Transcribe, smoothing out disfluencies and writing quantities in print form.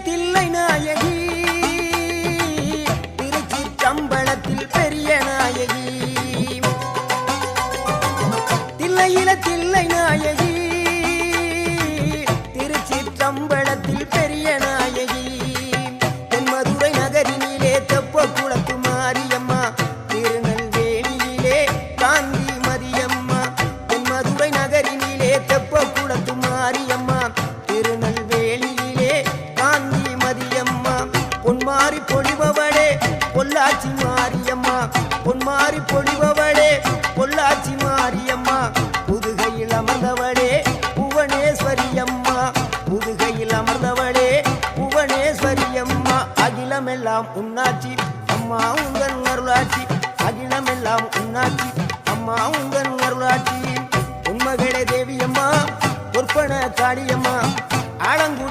தில்லை நாயகி திருச்சிற்றம்பலத்தில் பெரிய நாயகி தில்லை நாயகி திருச்சிற்றம்பலத்தில் பெரிய நாயகி தென்மதுரை நகரினிலே தெப்ப குளத்து மாரியம்மா திருநெல்வேலியிலே காந்தி மதியம்மா தென்மதுரை நகரினிலே தெப்ப குளத்து மாரியம்மா திருநெல்வேலியிலே காந்தி மதியம்மா பொன்மாரி பொழிபவளே பொள்ளாச்சி மாரியம்மா பொன்மாரி பொழிபவளே பொள்ளாச்சி மாரியம்மா புதுகையில் அமர்ந்தவளே புவனேஸ்வரியம்மா புதுகையில் அமர்ந்தவளே புவனேஸ்வரியம்மா அகிலமெல்லாம் உன்னாட்சி அம்மா உங்கள் அருளாட்சி அகிலமெல்லாம் உன்னாட்சி அம்மா உங்கள் அருளாட்சி உண்மகளே தேவியம்மா பொற்பன காளியம்மா ஆலங்குடி